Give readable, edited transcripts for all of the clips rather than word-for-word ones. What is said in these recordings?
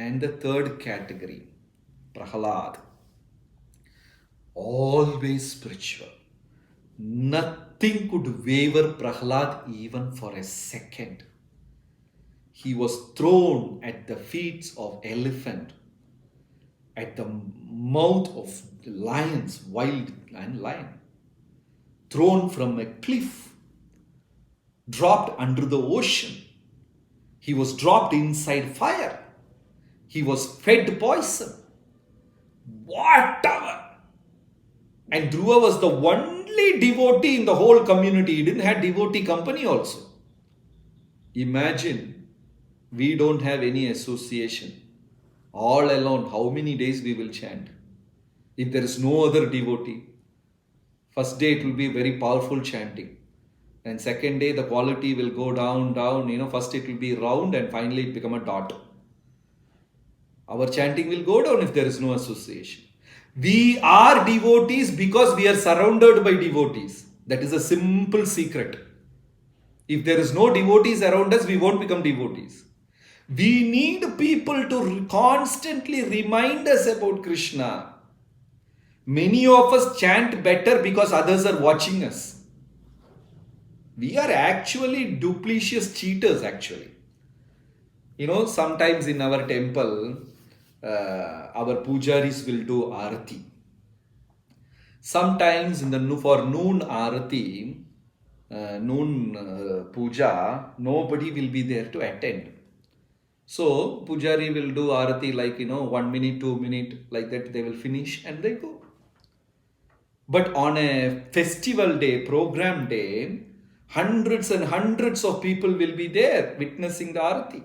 And the third category, Prahalad, always spiritual. Nothing could waver Prahalad even for a second. He was thrown at the feet of elephant, at the mouth of lions, wild lion, thrown from a cliff, dropped under the ocean. He was dropped inside fire. He was fed poison. Whatever. And Dhruva was the only devotee in the whole community. He didn't have devotee company also. Imagine, we don't have any association. All alone, how many days we will chant? If there is no other devotee, first day it will be very powerful chanting. And second day the quality will go down. First it will be round and finally it become a dot. Our chanting will go down if there is no association. We are devotees because we are surrounded by devotees. That is a simple secret. If there is no devotees around us, we won't become devotees. We need people to constantly remind us about Krishna. Many of us chant better because others are watching us. We are actually duplicitous cheaters, actually. Sometimes in our temple, our pujaris will do arati. Sometimes for noon arati, noon puja, nobody will be there to attend. So pujari will do arati like 1 minute, 2 minutes, like that they will finish and they go. But on a festival day, program day, hundreds and hundreds of people will be there witnessing the arati.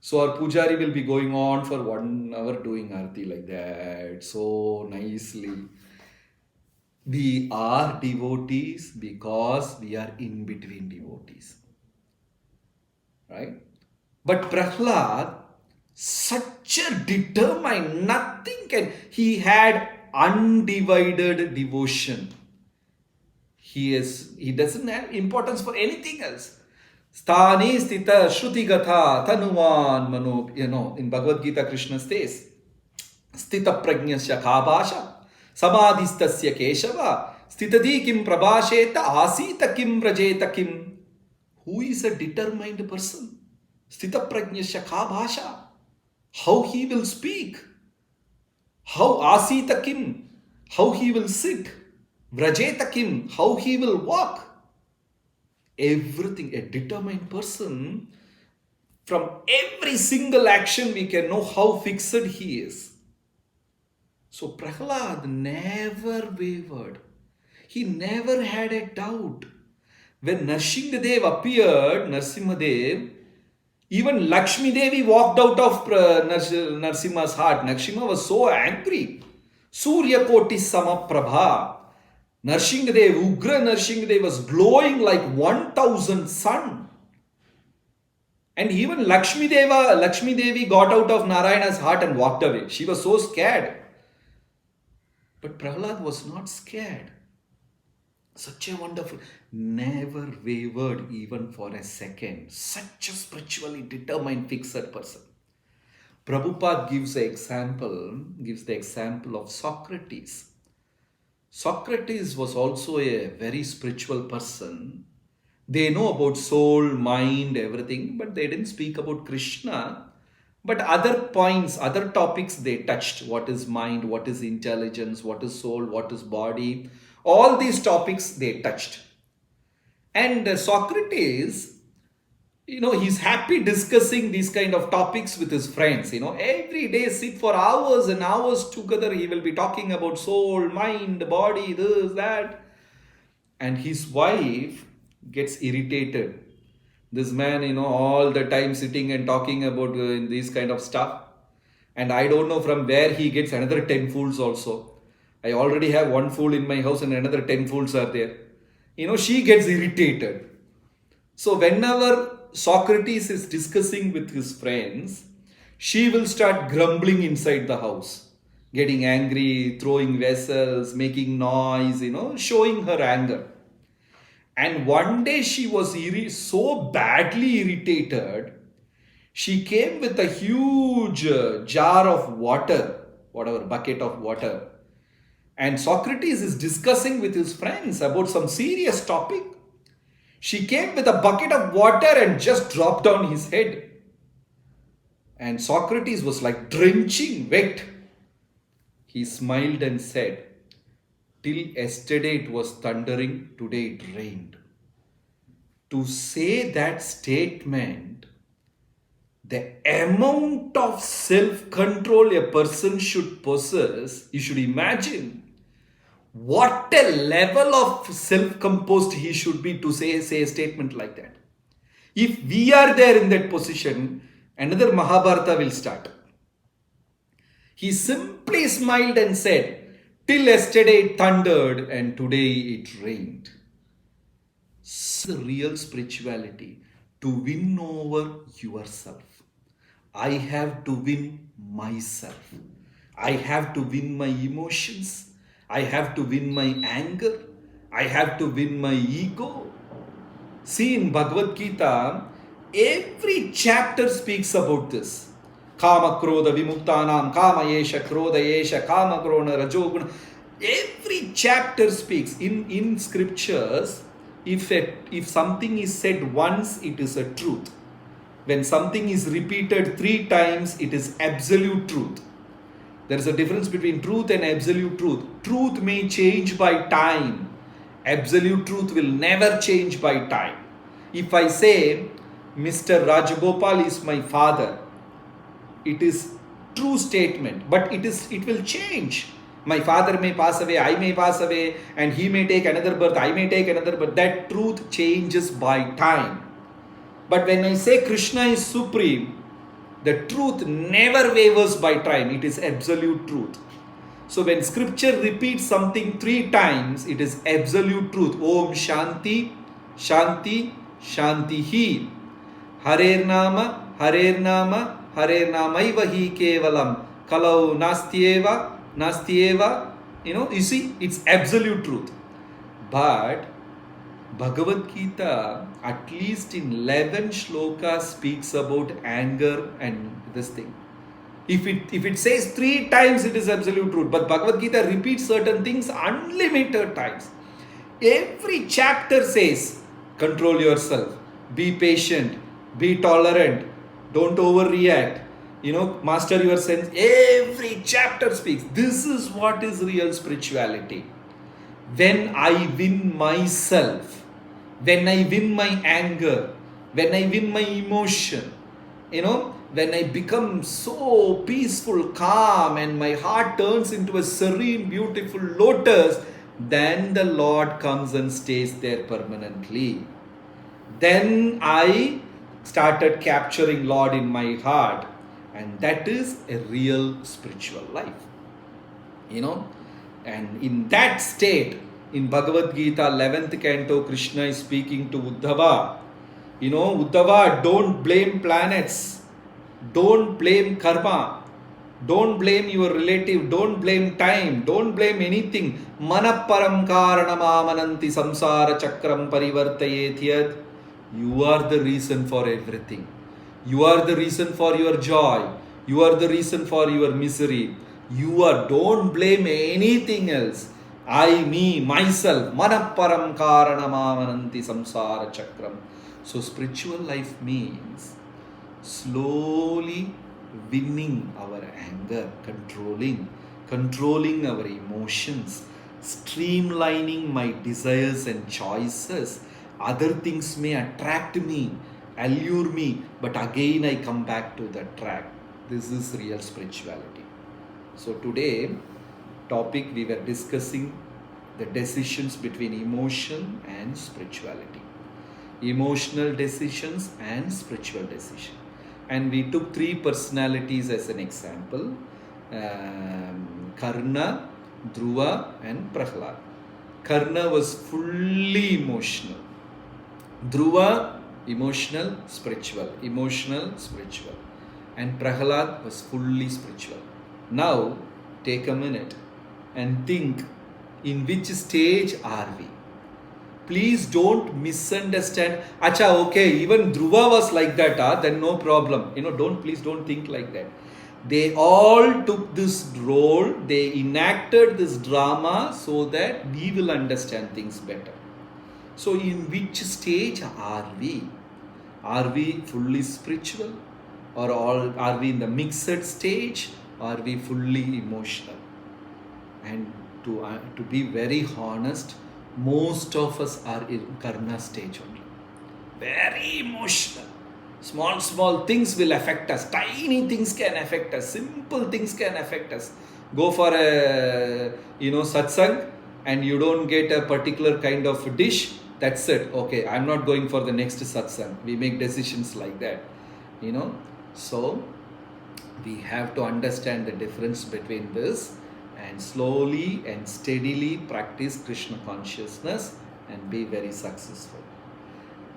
So our pujari will be going on for 1 hour doing arati like that, so nicely. We are devotees because we are in between devotees. Right? But Prahlad, such a determined, he had undivided devotion. He doesn't have importance for anything else. Sthani stita shruti gatha tanuvan mano, in Bhagavad Gita Krishna says, Stita prajnasya khabasha, samadhistasya keshava, stitadi kim prabhasheta, asita kim vrajeta kim. Who is a determined person? Stita prajnasya khabasha. How he will speak. How asita kim. How he will sit. Vrajeta kim. How he will walk. Everything, a determined person, from every single action we can know how fixed he is. So Prahlad never wavered. He never had a doubt. When Narsimhadev appeared, even Lakshmi Devi walked out of Narsimha's heart. Narsimha was so angry. Surya Koti Samaprabha. Ugra Narsimhadev was glowing like 1,000 sun. And even Lakshmi Devi got out of Narayana's heart and walked away. She was so scared. But Prahlad was not scared. Such a wonderful, never wavered even for a second. Such a spiritually determined, fixed person. Prabhupada gives the example of Socrates. Socrates was also a very spiritual person. They know about soul, mind, everything, but they didn't speak about Krishna. But other points, other topics they touched. What is mind? What is intelligence? What is soul? What is body? All these topics they touched. And Socrates, he's happy discussing these kind of topics with his friends. Every day sit for hours and hours together. He will be talking about soul, mind, body, this, that. And his wife gets irritated. This man, all the time sitting and talking about this kind of stuff. And I don't know from where he gets another 10 fools also. I already have 1 fool in my house and another 10 fools are there. She gets irritated. So whenever Socrates is discussing with his friends, she will start grumbling inside the house, getting angry, throwing vessels, making noise, showing her anger. And one day she was so badly irritated, She came with a huge jar of water, whatever, bucket of water. And Socrates is discussing with his friends about some serious topic. She came with a bucket of water and just dropped on his head. And Socrates was like drenching wet. He smiled and said, "Till yesterday it was thundering, today it rained." To say that statement, the amount of self-control a person should possess, you should imagine what a level of self-composed he should be to say a statement like that. If we are there in that position, another Mahabharata will start. He simply smiled and said, "Till yesterday it thundered and today it rained." The real spirituality, to win over yourself. I have to win myself. I have to win my emotions. I have to win my anger. I have to win my ego. See, in Bhagavad Gita, every chapter speaks about this. Kama Krodha Vimuktanam, Kama Yesha Krodha Yesha, Kama Krona Rajoguna. Every chapter speaks. In scriptures, if something is said once, it is a truth. When something is repeated 3 times, it is absolute truth. There is a difference between truth and absolute truth. Truth may change by time. Absolute truth will never change by time. If I say, Mr. Rajagopal is my father, it is true statement, but it will change. My father may pass away, I may pass away, and he may take another birth, I may take another birth. That truth changes by time. But when I say Krishna is supreme, the truth never wavers by time. It is absolute truth. So when scripture repeats something 3 times, it is absolute truth. Om Shanti, Shanti, Shantihi. Harer Nama, Harer Nama, Harer Namaiva hi kevalam. Kalau Nastyeva, Nastyeva. You see, it's absolute truth. But Bhagavad Gita, at least in 11 shlokas, speaks about anger and this thing. If it says 3 times, it is absolute truth. But Bhagavad Gita repeats certain things unlimited times. Every chapter says, control yourself, be patient, be tolerant, don't overreact, master your sense. Every chapter speaks. This is what is real spirituality. When I win myself, when I win my anger, when I win my emotion, when I become so peaceful, calm, and my heart turns into a serene, beautiful lotus, then the Lord comes and stays there permanently. Then I started capturing Lord in my heart, and that is a real spiritual life. And in that state, in Bhagavad Gita 11th canto, Krishna is speaking to Uddhava. Uddhava, don't blame planets. Don't blame karma. Don't blame your relative. Don't blame time. Don't blame anything. Manaparam karanamamananti samsara chakram parivartayet yad. You are the reason for everything. You are the reason for your joy. You are the reason for your misery. Don't blame anything else. I, me, myself. Manaparam karanamamananti samsara chakram. So spiritual life means slowly winning our anger, controlling our emotions, streamlining my desires and choices. Other things may attract me, allure me, but again I come back to the track. This is real spirituality. So today, topic we were discussing the decisions between emotion and spirituality. Emotional decisions and spiritual decision. And we took 3 personalities as an example. Karna, Dhruva and Prahlad. Karna was fully emotional. Dhruva, emotional, spiritual. And Prahlad was fully spiritual. Now, take a minute and think, in which stage are we? Please don't misunderstand. Acha, okay, even Dhruva was like that, then no problem. Please don't think like that. They all took this role, they enacted this drama so that we will understand things better. So, in which stage are we? Are we fully spiritual? Or are we in the mixed stage? Or are we fully emotional? And to be very honest, most of us are in karma stage only. Very emotional. Small things will affect us. Tiny things can affect us. Simple things can affect us. Go for a satsang and you don't get a particular kind of dish. That's it. Okay, I'm not going for the next satsang. We make decisions like that. So we have to understand the difference between this and slowly and steadily practice Krishna consciousness and be very successful.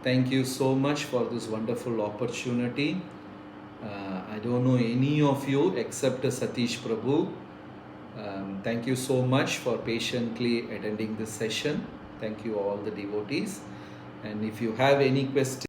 Thank you so much for this wonderful opportunity. I don't know any of you except Satish Prabhu. Thank you so much for patiently attending this session. Thank you all the devotees. And if you have any questions,